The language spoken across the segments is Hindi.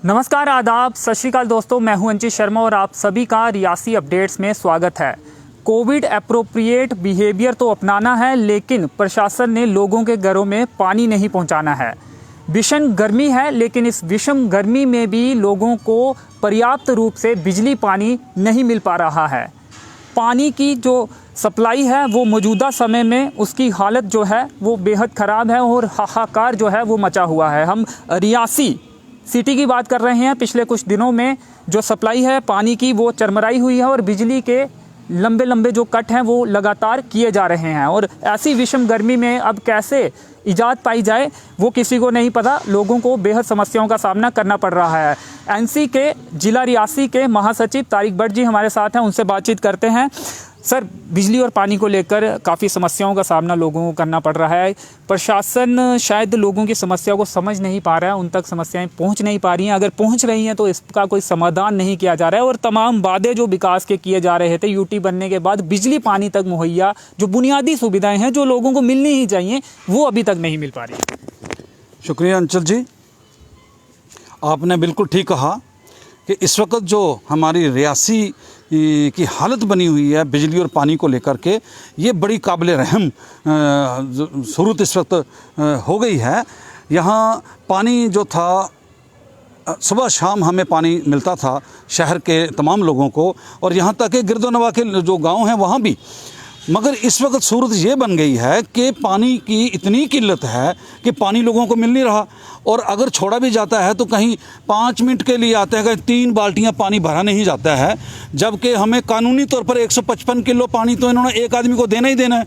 नमस्कार, आदाब, सत श्री अकाल दोस्तों। मैं हूं अंचित शर्मा और आप सभी का रियासी अपडेट्स में स्वागत है। कोविड एप्रोप्रिएट बिहेवियर तो अपनाना है, लेकिन प्रशासन ने लोगों के घरों में पानी नहीं पहुंचाना है। भीषण गर्मी है, लेकिन इस भीषण गर्मी में भी लोगों को पर्याप्त रूप से बिजली पानी नहीं मिल पा रहा है। पानी की जो सप्लाई है वो मौजूदा समय में उसकी हालत जो है वो बेहद ख़राब है और हाहाकार जो है वो मचा हुआ है। हम रियासी सिटी की बात कर रहे हैं। पिछले कुछ दिनों में जो सप्लाई है पानी की वो चरमराई हुई है और बिजली के लंबे लंबे जो कट हैं वो लगातार किए जा रहे हैं। और ऐसी विषम गर्मी में अब कैसे इजाद पाई जाए वो किसी को नहीं पता। लोगों को बेहद समस्याओं का सामना करना पड़ रहा है। एनसी के जिला रियासी के महासचिव तारिक भट्ट जी हमारे साथ हैं, उनसे बातचीत करते हैं। सर, बिजली और पानी को लेकर काफ़ी समस्याओं का सामना लोगों को करना पड़ रहा है। प्रशासन शायद लोगों की समस्या को समझ नहीं पा रहा है, उन तक समस्याएं पहुंच नहीं पा रही हैं। अगर पहुंच रही हैं तो इसका कोई समाधान नहीं किया जा रहा है और तमाम वादे जो विकास के किए जा रहे थे यूटी बनने के बाद बिजली पानी तक मुहैया जो बुनियादी सुविधाएँ हैं जो लोगों को मिलनी ही चाहिए वो अभी तक नहीं मिल पा रही है। शुक्रिया अंचल जी, आपने बिल्कुल ठीक कहा कि इस वक्त जो हमारी रियासी की हालत बनी हुई है बिजली और पानी को लेकर के, ये बड़ी काबिल रहम सूरत इस वक्त हो गई है। यहाँ पानी जो था, सुबह शाम हमें पानी मिलता था शहर के तमाम लोगों को, और यहाँ तक कि गिरदोनवा के जो गांव हैं वहाँ भी। मगर इस वक्त सूरत ये बन गई है कि पानी की इतनी किल्लत है कि पानी लोगों को मिल नहीं रहा, और अगर छोड़ा भी जाता है तो कहीं 5 मिनट के लिए आता है, कहीं 3 बाल्टियां पानी भरा नहीं जाता है, जबकि हमें कानूनी तौर पर 155 किलो पानी तो इन्होंने एक आदमी को देना ही देना है,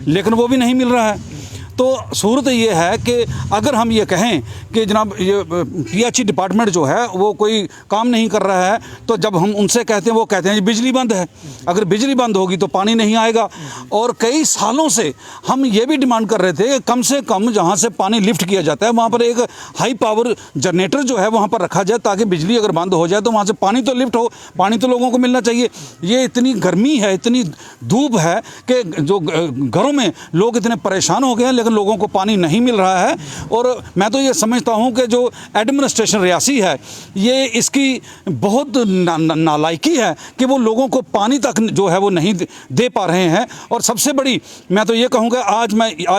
लेकिन वो भी नहीं मिल रहा है। तो सूरत ये है कि अगर हम ये कहें कि जनाब ये पीएचई डिपार्टमेंट जो है वो कोई काम नहीं कर रहा है, तो जब हम उनसे कहते हैं वो कहते हैं बिजली बंद है। अगर बिजली बंद होगी तो पानी नहीं आएगा। और कई सालों से हम ये भी डिमांड कर रहे थे कि कम से कम जहाँ से पानी लिफ्ट किया जाता है वहाँ पर एक हाई पावर जनरेटर जो है वहाँ पर रखा जाए, ताकि बिजली अगर बंद हो जाए तो वहाँ से पानी तो लिफ्ट हो, पानी तो लोगों को मिलना चाहिए। ये इतनी गर्मी है, इतनी धूप है कि जो घरों में लोग इतने परेशान हो गए हैं, लेकिन लोगों को पानी नहीं मिल रहा है। और मैं तो ये समझता हूँ कि जो एडमिनिस्ट्रेशन रियासी है ये इसकी बहुत नालायकी है कि वो लोगों को पानी तक जो है वो नहीं दे पा रहे हैं। और सबसे बड़ी मैं तो ये कहूँगा, आज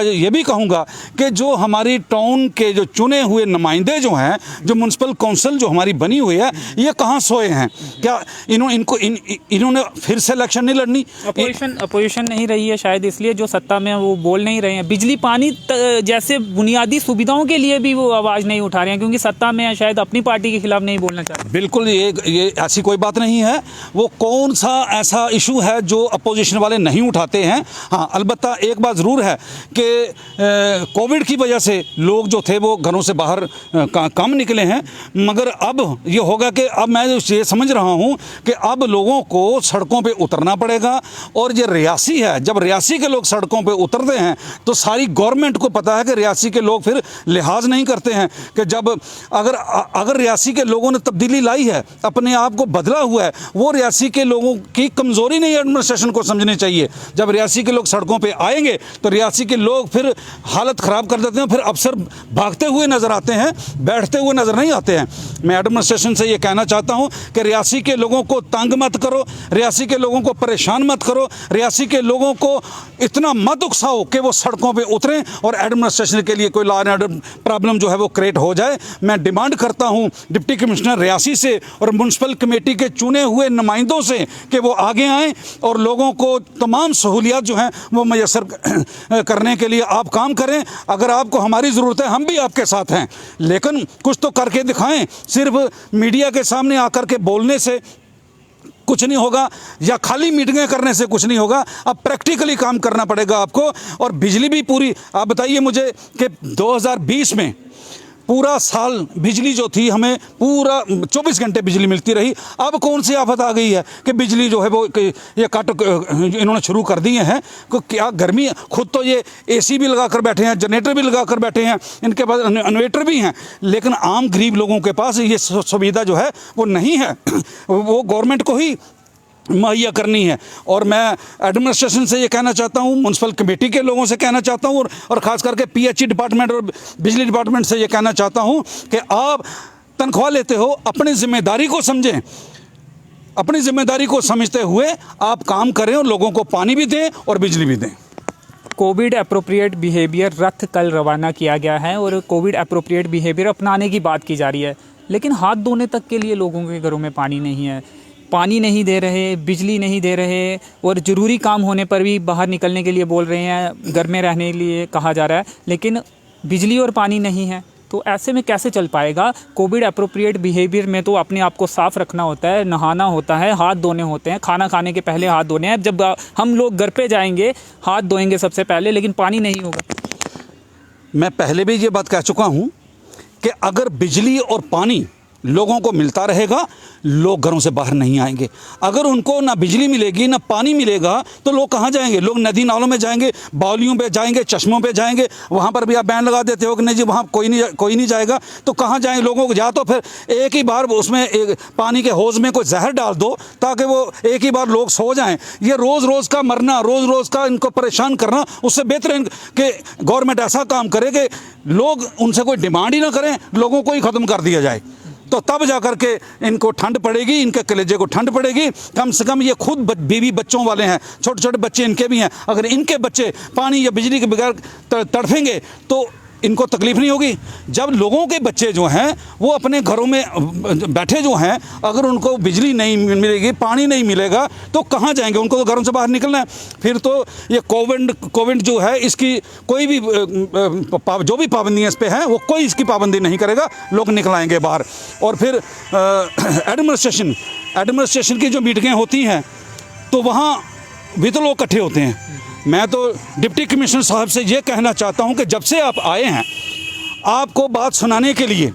ये भी कहूँगा कि जो हमारी टाउन के जो चुने हुए नुमाइंदे जो हैं, जो म्यूनसिपल काउंसिल जो हमारी बनी हुई है, ये कहाँ सोए हैं? क्या इन्होंने फिर से इलेक्शन नहीं लड़नी? अपोजिशन नहीं रही है शायद, इसलिए जो सत्ता में वो बोल नहीं रहे हैं। बिजली पानी जैसे बुनियादी सुविधाओं के लिए भी वो आवाज़ नहीं उठा रहे हैं, क्योंकि सत्ता में है, शायद अपनी पार्टी के खिलाफ नहीं बोलना चाहते। बिल्कुल, ये ऐसी कोई बात नहीं है। वो कौन सा ऐसा इशू है जो अपोजिशन वाले नहीं उठाते हैं? हाँ, अलबत्ता एक बात ज़रूर है कि कोविड की वजह से लोग जो थे वो घरों से बाहर कम निकले हैं। मगर अब ये होगा कि अब मैं ये समझ रहा हूँ कि अब लोगों को सड़कों पे उतरना पड़ेगा। और ये रियासी है, जब रियासी के लोग सड़कों पे उतरते हैं तो सारी गवर्नमेंट को पता है कि रियासी के लोग फिर लिहाज नहीं करते हैं। कि जब अगर रियासी के लोगों ने तब्दीली लाई है, अपने आप को बदला हुआ है, वो रियासी के लोगों की कमज़ोरी नहीं एडमिनिस्ट्रेशन को समझनी चाहिए। जब रियासी के लोग सड़कों पे आएंगे तो रियासी के लोग फिर हालत ख़राब कर देते हैं, फिर अफसर भागते हुए नज़र आते हैं, बैठते हुए नज़र नहीं आते हैं। मैं एडमिनिस्ट्रेशन से ये कहना चाहता हूँ कि रियासी के लोगों को तंग मत करो, रियासी के लोगों को परेशान मत करो, रियासी के लोगों को इतना मत उकसाओ कि वो सड़कों पर उतरें और एडमिनिस्ट्रेशन के लिए कोई लॉ एंड ऑर्डर प्रॉब्लम जो है वो क्रिएट हो जाए। मैं डिमांड करता हूं डिप्टी कमिश्नर रियासी से और म्यूनसिपल कमेटी के चुने हुए नुमाइंदों से कि वो आगे आएं और लोगों को तमाम सहूलियात जो हैं वो मैसर करने के लिए आप काम करें। अगर आपको हमारी ज़रूरत है, हम भी आपके साथ हैं, लेकिन कुछ तो करके दिखाएं। सिर्फ मीडिया के सामने आकर के बोलने से कुछ नहीं होगा, या खाली मीटिंगें करने से कुछ नहीं होगा। अब प्रैक्टिकली काम करना पड़ेगा आपको। और बिजली भी पूरी, आप बताइए मुझे कि 2020 में पूरा साल बिजली जो थी हमें पूरा 24 घंटे बिजली मिलती रही। अब कौन सी आफत आ गई है कि बिजली जो है वो ये कट इन्होंने शुरू कर दिए हैं? क्या गर्मी, खुद तो ये एसी भी लगा कर बैठे हैं, जनरेटर भी लगा कर बैठे हैं, इनके पास इन्वर्टर भी हैं, लेकिन आम गरीब लोगों के पास ये सुविधा जो है वो नहीं है। वो गवर्नमेंट को ही मुहैया करनी है। और मैं एडमिनिस्ट्रेशन से ये कहना चाहता हूँ, म्यूनसिपल कमेटी के लोगों से कहना चाहता हूँ, और ख़ास करके पीएचई डिपार्टमेंट और बिजली डिपार्टमेंट से ये कहना चाहता हूँ कि आप तनख्वाह लेते हो, अपनी जिम्मेदारी को समझें, अपनी जिम्मेदारी को समझते हुए आप काम करें और लोगों को पानी भी दें और बिजली भी दें। कोविड अप्रोप्रिएट बिहेवियर रथ कल रवाना किया गया है और कोविड अप्रोप्रिएट बिहेवियर अपनाने की बात की जा रही है, लेकिन हाथ धोने तक के लिए लोगों के घरों में पानी नहीं है, पानी नहीं दे रहे, बिजली नहीं दे रहे और ज़रूरी काम होने पर भी बाहर निकलने के लिए बोल रहे हैं, घर में रहने के लिए कहा जा रहा है, लेकिन बिजली और पानी नहीं है। तो ऐसे में कैसे चल पाएगा? कोविड अप्रोप्रिएट बिहेवियर में तो अपने आप को साफ़ रखना होता है, नहाना होता है, हाथ धोने होते हैं, खाना खाने के पहले हाथ धोने हैं, जब हम लोग घर पे जाएंगे हाथ धोएंगे सबसे पहले, लेकिन पानी नहीं होगा। मैं पहले भी ये बात कह चुका हूँ कि अगर बिजली और पानी लोगों को मिलता रहेगा, लोग घरों से बाहर नहीं आएंगे। अगर उनको ना बिजली मिलेगी ना पानी मिलेगा तो लोग कहाँ जाएंगे? लोग नदी नालों में जाएंगे, बावलियों पे जाएंगे, चश्मों पे जाएंगे। वहाँ पर भी आप बैन लगा देते हो कि नहीं जी वहाँ कोई नहीं जाएगा, तो कहाँ जाएंगे लोगों को? या तो फिर एक ही बार उसमें एक पानी के हौज में कोई जहर डाल दो ताकि वो एक ही बार लोग सो जाएं। ये रोज़ रोज़ का मरना, रोज़ रोज़ का इनको परेशान करना, उससे बेहतर है कि गवर्नमेंट ऐसा काम करे कि लोग उनसे कोई डिमांड ही ना करें, लोगों को ही ख़त्म कर दिया जाए। तो तब जा कर के इनको ठंड पड़ेगी, इनके कलेजे को ठंड पड़ेगी। कम से कम ये खुद बीवी बच्चों वाले हैं, छोटे छोटे बच्चे इनके भी हैं। अगर इनके बच्चे पानी या बिजली के बगैर तड़फेंगे तो इनको तकलीफ नहीं होगी। जब लोगों के बच्चे जो हैं वो अपने घरों में बैठे जो हैं, अगर उनको बिजली नहीं मिलेगी, पानी नहीं मिलेगा तो कहाँ जाएंगे? उनको तो घरों से बाहर निकलना है। फिर तो ये कोविड जो है इसकी कोई भी जो भी पाबंदियाँ इस पर हैं वो कोई इसकी पाबंदी नहीं करेगा, लोग निकल आएंगे बाहर। और फिर एडमिनिस्ट्रेशन की जो मीटिंगें होती हैं तो वहाँ भी तो लोग इकट्ठे होते हैं। मैं तो डिप्टी कमिश्नर साहब से ये कहना चाहता हूं कि जब से आप आए हैं, आपको बात सुनाने के लिए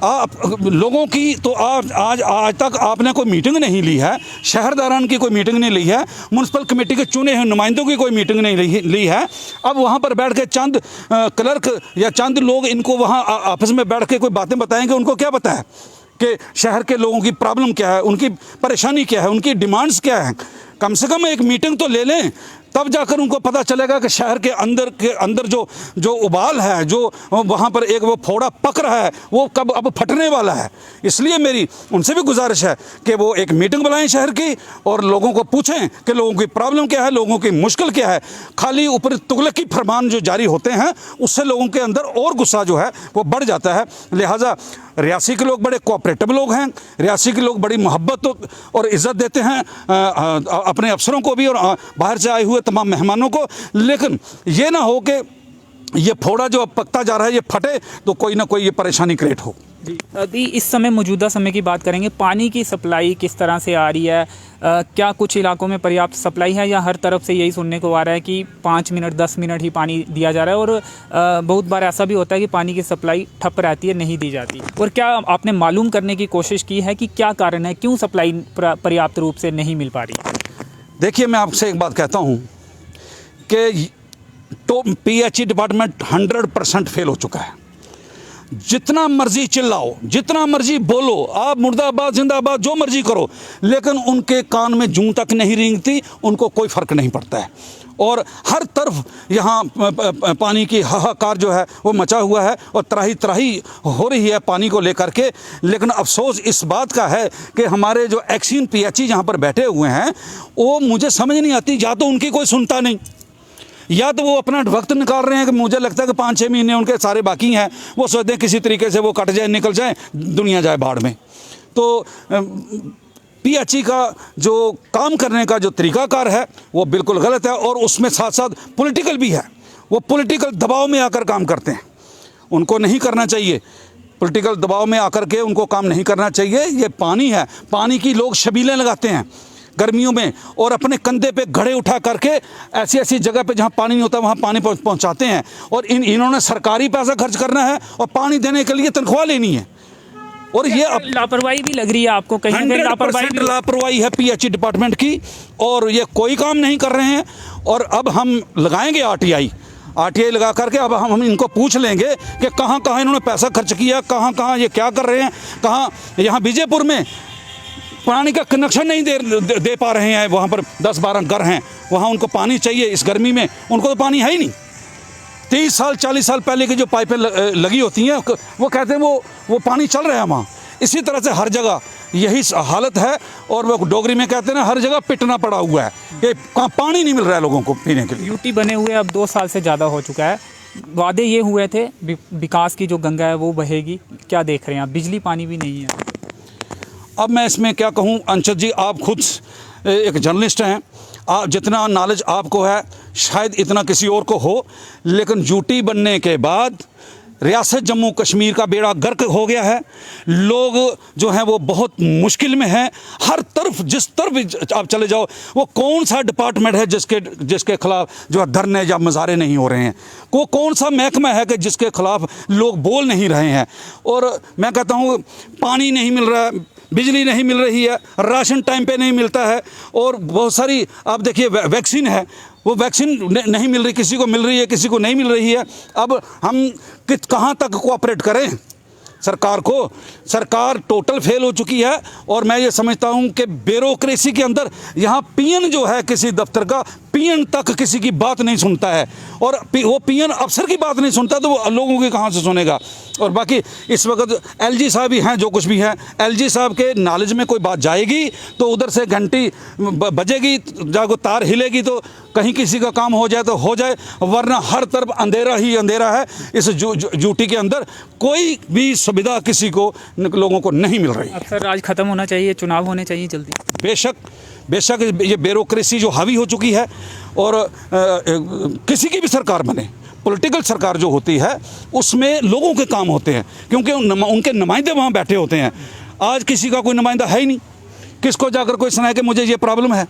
आप लोगों की तो आज तक आपने कोई मीटिंग नहीं ली है, शहरदारान की कोई मीटिंग नहीं ली है, म्यूनसिपल कमेटी के चुने हुए नुमाइंदों की कोई मीटिंग नहीं ली है। अब वहाँ पर बैठ के चंद क्लर्क या चंद लोग इनको वहाँ आपस में बैठ के कोई बातें बताएंगे। उनको क्या पता है कि शहर के लोगों की प्रॉब्लम क्या है, उनकी परेशानी क्या है, उनकी डिमांड्स क्या है? कम से कम एक मीटिंग तो ले लें, तब जाकर उनको पता चलेगा कि शहर के अंदर जो उबाल है, जो वहाँ पर एक वो फोड़ा पक रहा है, वो कब अब फटने वाला है। इसलिए मेरी उनसे भी गुजारिश है कि वो एक मीटिंग बुलाएं शहर की और लोगों को पूछें कि लोगों की प्रॉब्लम क्या है, लोगों की मुश्किल क्या है। खाली ऊपर तुगलकी फरमान जो जारी होते हैं उससे लोगों के अंदर और गुस्सा जो है वो बढ़ जाता है। लिहाजा रियासी के लोग बड़े कोऑपरेटिव लोग हैं, रियासी के लोग बड़ी मोहब्बत और इज़्ज़त देते हैं अपने अफसरों को भी और बाहर से आए हुए तमाम मेहमानों को। लेकिन ये ना हो कि ये फोड़ा जो अब पकता जा रहा है ये फटे तो कोई ना कोई ये परेशानी क्रिएट हो। जी, अभी इस समय मौजूदा समय की बात करेंगे, पानी की सप्लाई किस तरह से आ रही है? क्या कुछ इलाकों में पर्याप्त सप्लाई है या हर तरफ से यही सुनने को आ रहा है कि 5 मिनट 10 मिनट ही पानी दिया जा रहा है और बहुत बार ऐसा भी होता है कि पानी की सप्लाई ठप रहती है, नहीं दी जाती? और क्या आपने मालूम करने की कोशिश की है कि क्या कारण है, क्यों सप्लाई पर्याप्त रूप से नहीं मिल पा रही? देखिए, मैं आपसे एक बात कहता हूँ कि तो PHE डिपार्टमेंट 100% फेल हो चुका है। जितना मर्जी चिल्लाओ, जितना मर्जी बोलो, आप मुर्दाबाद जिंदाबाद जो मर्जी करो, लेकिन उनके कान में जूं तक नहीं रेंगती, उनको कोई फ़र्क नहीं पड़ता है। और हर तरफ यहाँ पानी की हाहाकार जो है वो मचा हुआ है और त्राही त्राही हो रही है पानी को लेकर के। लेकिन अफसोस इस बात का है कि हमारे जो एक्सीन PHE जहाँ पर बैठे हुए हैं वो मुझे समझ नहीं आती, या तो उनकी कोई सुनता नहीं, या तो वो अपना वक्त निकाल रहे हैं कि मुझे लगता है कि 5-6 महीने उनके सारे बाकी हैं, वो सोचते हैं किसी तरीके से वो कट जाए, निकल जाए, दुनिया जाए बाढ़ में। तो PHE का जो काम करने का जो तरीकाकार है वो बिल्कुल गलत है और उसमें साथ साथ पॉलिटिकल भी है। वो पॉलिटिकल दबाव में आकर काम करते हैं, उनको नहीं करना चाहिए। पॉलिटिकल दबाव में आकर के उनको काम नहीं करना चाहिए। ये पानी है, पानी की लोग शबीलें लगाते हैं गर्मियों में और अपने कंधे पे घड़े उठा करके ऐसी ऐसी जगह पे जहाँ पानी नहीं होता वहाँ पानी पहुँचाते हैं। और इन्होंने सरकारी पैसा खर्च करना है और पानी देने के लिए तनख्वाह लेनी है। और ये लापरवाही भी लग रही है आपको? कहीं 100% लापरवाही है PHE डिपार्टमेंट की और ये कोई काम नहीं कर रहे हैं। और अब हम लगाएंगे RTI लगा करके अब हम इनको पूछ लेंगे कि कहाँ कहाँ इन्होंने पैसा खर्च किया, कहाँ कहाँ ये क्या कर रहे हैं, कहाँ यहाँ बीजेपुर में पानी का कनेक्शन नहीं दे पा रहे हैं। वहाँ पर 10-12 घर हैं, वहाँ उनको पानी चाहिए इस गर्मी में, उनको तो पानी है ही नहीं। 30 साल 40 साल पहले की जो पाइपें लगी होती हैं वो कहते हैं वो पानी चल रहा है वहाँ। इसी तरह से हर जगह यही हालत है, और वो डोगरी में कहते हैं ना, हर जगह पिटना पड़ा हुआ है कि पानी नहीं मिल रहा है लोगों को पीने के लिए। यूटी बने हुए अब 2 साल से ज़्यादा हो चुका है, वादे ये हुए थे विकास की जो गंगा है वो बहेगी, क्या देख रहे हैं आप? बिजली पानी भी नहीं है। अब मैं इसमें क्या कहूँ अंशद जी, आप खुद एक जर्नलिस्ट हैं, आप जितना नॉलेज आपको है शायद इतना किसी और को हो, लेकिन यूटी बनने के बाद रियासत जम्मू कश्मीर का बेड़ा गर्क हो गया है। लोग जो हैं वो बहुत मुश्किल में हैं। हर तरफ, जिस तरफ आप चले जाओ, वो कौन सा डिपार्टमेंट है जिसके खिलाफ जो है धरने या मुजाहरे नहीं हो रहे हैं? वो कौन सा महकमा है कि जिसके खिलाफ लोग बोल नहीं रहे हैं? और मैं कहता हूँ पानी नहीं मिल रहा है, बिजली नहीं मिल रही है, राशन टाइम पे नहीं मिलता है, और बहुत सारी आप देखिए वैक्सीन है, वो वैक्सीन नहीं मिल रही, किसी को मिल रही है किसी को नहीं मिल रही है। अब हम कहाँ तक कोऑपरेट करें सरकार को? सरकार टोटल फेल हो चुकी है। और मैं ये समझता हूँ कि ब्यूरोक्रेसी के अंदर यहाँ पीएन जो है किसी दफ्तर का, पीएन तक किसी की बात नहीं सुनता है, और वो पीएन अफसर की बात नहीं सुनता तो वो लोगों की कहाँ से सुनेगा? और बाकी इस वक्त एलजी साहब ही हैं जो कुछ भी है, एलजी साहब के नॉलेज में कोई बात जाएगी तो उधर से घंटी बजेगी, जागो तार हिलेगी तो कहीं किसी का काम हो जाए तो हो जाए, वरना हर तरफ अंधेरा ही अंधेरा है। इस ड्यूटी के अंदर कोई भी सुविधा किसी को, लोगों को नहीं मिल रही। अक्सर राज खत्म होना चाहिए, चुनाव होने चाहिए जल्दी। बेशक ये ब्यूरोक्रेसी जो हावी हो चुकी है, और किसी की भी सरकार बने, पॉलिटिकल सरकार जो होती है उसमें लोगों के काम होते हैं, क्योंकि उनके नुमाइंदे वहाँ बैठे होते हैं। आज किसी का कोई नुमाइंदा है ही नहीं, किसको जाकर कोई सुनाए कि मुझे ये प्रॉब्लम है?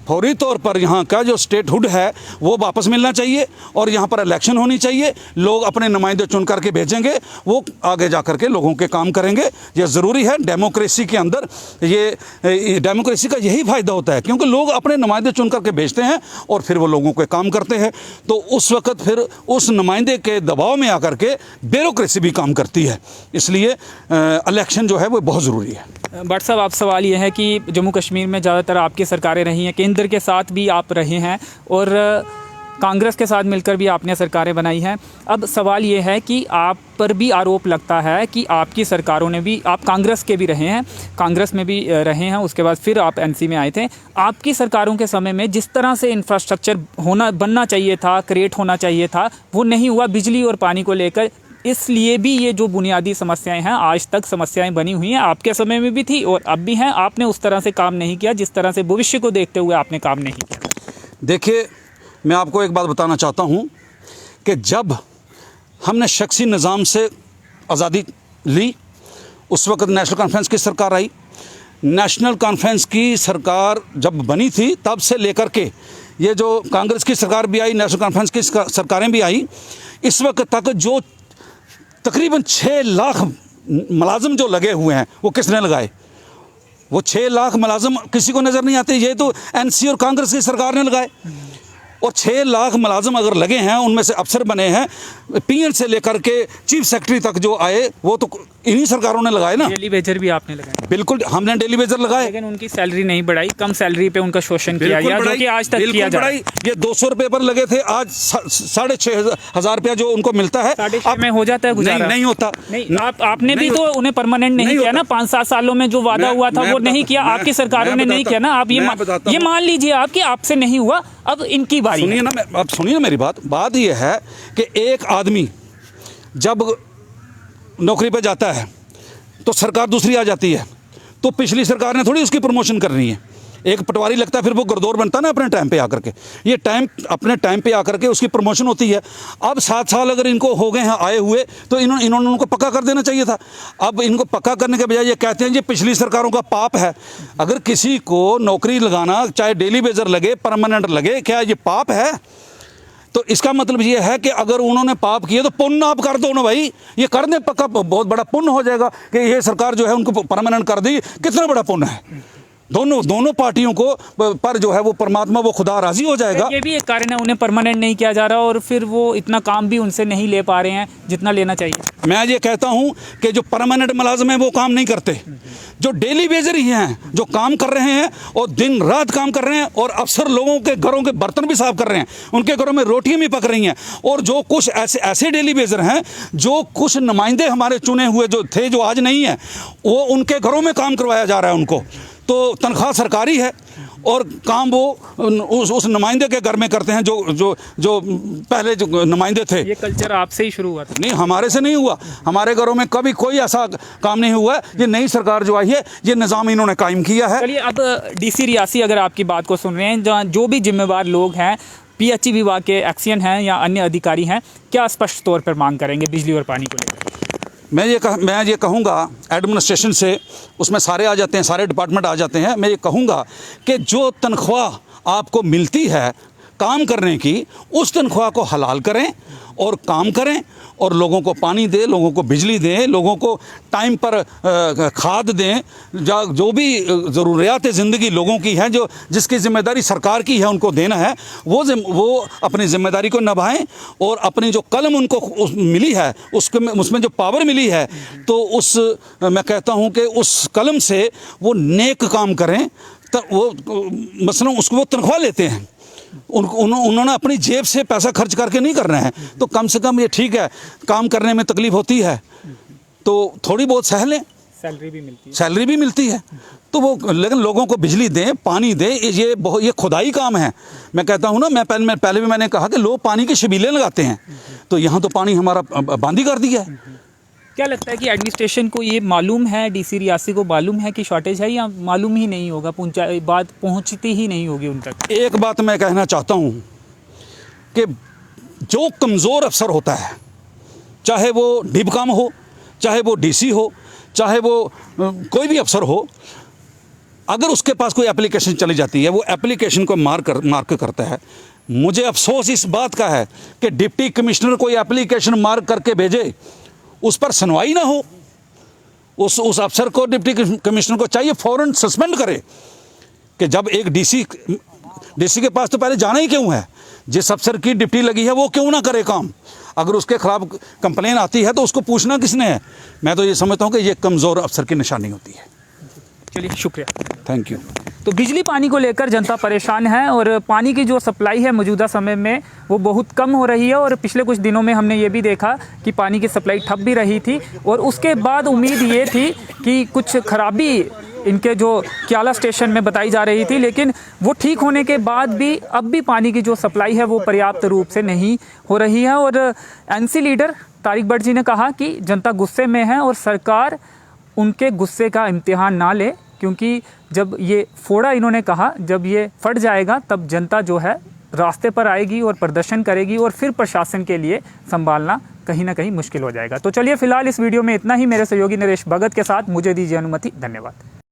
फौरी तौर पर यहाँ का जो स्टेटहुड है वो वापस मिलना चाहिए, और यहाँ पर इलेक्शन होनी चाहिए, लोग अपने नुमाइंदे चुन करके भेजेंगे, वो आगे जा कर के लोगों के काम करेंगे। ये ज़रूरी है डेमोक्रेसी के अंदर, ये डेमोक्रेसी का यही फ़ायदा होता है, क्योंकि लोग अपने नुमाइंदे चुन करके भेजते हैं और फिर वो लोगों के काम करते हैं, तो उस वक्त फिर उस नुमाइंदे के दबाव में आकर के ब्यूरोक्रेसी भी काम करती है। इसलिए इलेक्शन जो है वो बहुत ज़रूरी है। बट साहब, आप सवाल ये है कि जम्मू कश्मीर में ज़्यादातर आपकी सरकारें रही हैं, केंद्र के साथ भी आप रहे हैं, और कांग्रेस के साथ मिलकर भी आपने सरकारें बनाई हैं। अब सवाल ये है कि आप पर भी आरोप लगता है कि आपकी सरकारों ने भी, आप कांग्रेस के भी रहे हैं, कांग्रेस में भी रहे हैं, उसके बाद फिर आप एनसी में आए थे। आपकी सरकारों के समय में जिस तरह से इंफ्रास्ट्रक्चर बनना चाहिए था, क्रिएट होना चाहिए था, वो नहीं हुआ। बिजली और पानी को लेकर इसलिए भी ये जो बुनियादी समस्याएं हैं, आज तक समस्याएं बनी हुई हैं, आपके समय में भी थी और अब भी हैं। आपने उस तरह से काम नहीं किया जिस तरह से भविष्य को देखते हुए आपने काम नहीं किया। देखिए, मैं आपको एक बात बताना चाहता हूं कि जब हमने शख्सी निज़ाम से आज़ादी ली, उस वक्त नेशनल कॉन्फ्रेंस की सरकार आई। नेशनल कॉन्फ्रेंस की सरकार जब बनी थी तब से लेकर के ये जो कांग्रेस की सरकार भी आई, नेशनल कॉन्फ्रेंस की सरकारें भी आई, इस वक्त तक जो तकरीबन 6 लाख मुलाजिम जो लगे हुए हैं, वो किसने लगाए? वो 6 लाख मुलाजिम किसी को नज़र नहीं आते, ये तो एनसी और कांग्रेस की सरकार ने लगाए। और 6 लाख मुलाजिम अगर लगे हैं, उनमें से अफसर बने हैं, पीएन से लेकर के चीफ सेक्रेटरी तक जो आए, वो तो इन्हीं सरकारों ने लगाए ना। डेली वेजर भी आपने लगाए? बिल्कुल, हमने डेली वेजर लगाए, लेकिन उनकी सैलरी नहीं बढ़ाई, कम सैलरी पे उनका शोषण किया गया, जो कि आज तक किया जा रहा है। ये 200 रुपये पर लगे थे, आज 6,500 रुपया जो उनको मिलता है, 6,500 में हो जाता है गुजारा? नहीं होता। नहीं, आपने भी तो उन्हें परमानेंट नहीं किया ना। 5-7 सालों में जो वादा हुआ था वो नहीं किया, आपकी सरकारों ने नहीं किया ना। आप ये मान लीजिए आप कि आपसे नहीं हुआ, अब इनकी बारी। सुनिए ना, अब सुनिए मेरी बात ये है कि एक आदमी जब नौकरी पे जाता है तो सरकार दूसरी आ जाती है, तो पिछली सरकार ने थोड़ी उसकी प्रमोशन करनी है। एक पटवारी लगता है, फिर वो गरदौर बनता है ना अपने टाइम पे आकर के। ये अपने टाइम पे आकर के उसकी प्रमोशन होती है। अब 7 साल अगर इनको हो गए हैं आए हुए, तो इन्होंने उनको पक्का कर देना चाहिए था। अब इनको पक्का करने के बजाय ये कहते हैं ये पिछली सरकारों का पाप है। अगर किसी को नौकरी लगाना, चाहे डेली वेजर लगे, परमानेंट लगे, क्या ये पाप है? तो इसका मतलब ये है कि अगर उन्होंने पाप किए तो पुण्य आप कर दो ना भाई। ये कर दें, पक्का बहुत बड़ा पुण्य हो जाएगा कि ये सरकार जो है उनको परमानेंट कर दी। कितना बड़ा पुण्य है। दोनों पार्टियों को पर जो है वो परमात्मा, वो खुदा राजी हो जाएगा। ये भी एक कारण है, उन्हें परमानेंट नहीं किया जा रहा, और फिर वो इतना काम भी उनसे नहीं ले पा रहे हैं जितना लेना चाहिए। मैं ये कहता हूं कि जो परमानेंट मुलाजिम है वो काम नहीं करते। जो डेली वेजर ही हैं, जो काम कर रहे हैं और दिन रात काम कर रहे हैं, और अफसर लोगों के घरों के बर्तन भी साफ कर रहे हैं, उनके घरों में रोटियां भी पक रही हैं, और जो कुछ ऐसे डेली वेजर हैं, जो कुछ नुमाइंदे हमारे चुने हुए जो थे, जो आज नहीं है, वो उनके घरों में काम करवाया जा रहा है उनको। तो तनख्वाह सरकारी है और काम वो उस नुमाइंदे के घर में करते हैं जो पहले जो नुमाइंदे थे। ये कल्चर आपसे ही शुरू हुआ था? नहीं, हमारे से नहीं हुआ। हमारे घरों में कभी कोई ऐसा काम नहीं हुआ है। ये नई सरकार जो आई है, ये निज़ाम इन्होंने कायम किया है। चलिए, अब डीसी रियासी अगर आपकी बात को सुन रहे हैं, जहाँ जो भी जिम्मेवार लोग हैं, पीएचई विभाग के एक्सियन हैं या अन्य अधिकारी हैं, क्या स्पष्ट तौर पर मांग करेंगे बिजली और पानी को लेकर? मैं ये कहूँगा, एडमिनिस्ट्रेशन से उसमें सारे आ जाते हैं, सारे डिपार्टमेंट आ जाते हैं। मैं ये कहूँगा कि जो तनख्वाह आपको मिलती है काम करने की, उस तनख्वाह को हलाल करें और काम करें, और लोगों को पानी दें, लोगों को बिजली दें, लोगों को टाइम पर खाद दें, जो भी ज़रूरियात ज़िंदगी लोगों की हैं, जो जिसकी ज़िम्मेदारी सरकार की है उनको देना है, वो अपनी ज़िम्मेदारी को निभाएं, और अपनी जो कलम उनको मिली है उसमें जो पावर मिली है, तो मैं कहता हूँ कि उस कलम से वो नेक काम करें। तो वो मसलन उसको वो तनख्वाह लेते हैं, उन्होंने अपनी जेब से पैसा खर्च करके नहीं करना है, तो कम से कम ये ठीक है, काम करने में तकलीफ होती है तो थोड़ी बहुत सह लें, सैलरी भी मिलती है तो वो, लेकिन लोगों को बिजली दें, पानी दें। ये खुदाई काम है। मैं कहता हूँ ना, मैं पहले भी मैंने कहा कि लोग पानी के शबीले लगाते हैं, तो यहाँ तो पानी हमारा बांदी कर दिया है। क्या लगता है कि एडमिनिस्ट्रेशन को ये मालूम है, डीसी रियासी को मालूम है कि शॉर्टेज है, या मालूम ही नहीं होगा, बात पहुंचती ही नहीं होगी उन तक? एक बात मैं कहना चाहता हूं कि जो कमज़ोर अफसर होता है, चाहे वो डिबकाम हो, चाहे वो डीसी हो, चाहे वो कोई भी अफसर हो, अगर उसके पास कोई एप्लीकेशन चली जाती है, वो एप्लीकेशन को मार्क करता है। मुझे अफसोस इस बात का है कि डिप्टी कमिश्नर कोई एप्लीकेशन मार्क करके भेजे, उस पर सुनवाई ना हो, उस अफसर को, डिप्टी कमिश्नर को चाहिए फ़ौरन सस्पेंड करे कि जब एक डीसी के पास तो पहले जाना ही क्यों है, जिस अफसर की डिप्टी लगी है वो क्यों ना करे काम। अगर उसके खिलाफ कंप्लेन आती है तो उसको पूछना किसने है। मैं तो ये समझता हूँ कि ये कमज़ोर अफसर की निशानी होती है। चलिए, शुक्रिया, थैंक यू। तो बिजली पानी को लेकर जनता परेशान है, और पानी की जो सप्लाई है मौजूदा समय में वो बहुत कम हो रही है, और पिछले कुछ दिनों में हमने ये भी देखा कि पानी की सप्लाई ठप भी रही थी, और उसके बाद उम्मीद ये थी कि कुछ खराबी इनके जो क्याला स्टेशन में बताई जा रही थी, लेकिन वो ठीक होने के बाद भी अब भी पानी की जो सप्लाई है वो पर्याप्त रूप से नहीं हो रही है। और एनसी लीडर तारिक भट्ट जी ने कहा कि जनता गुस्से में है और सरकार उनके गुस्से का इम्तिहान ना ले, क्योंकि जब ये फोड़ा, इन्होंने कहा, जब ये फट जाएगा तब जनता जो है रास्ते पर आएगी और प्रदर्शन करेगी, और फिर प्रशासन के लिए संभालना कहीं ना कहीं मुश्किल हो जाएगा। तो चलिए, फिलहाल इस वीडियो में इतना ही। मेरे सहयोगी नरेश भगत के साथ मुझे दीजिए अनुमति। धन्यवाद।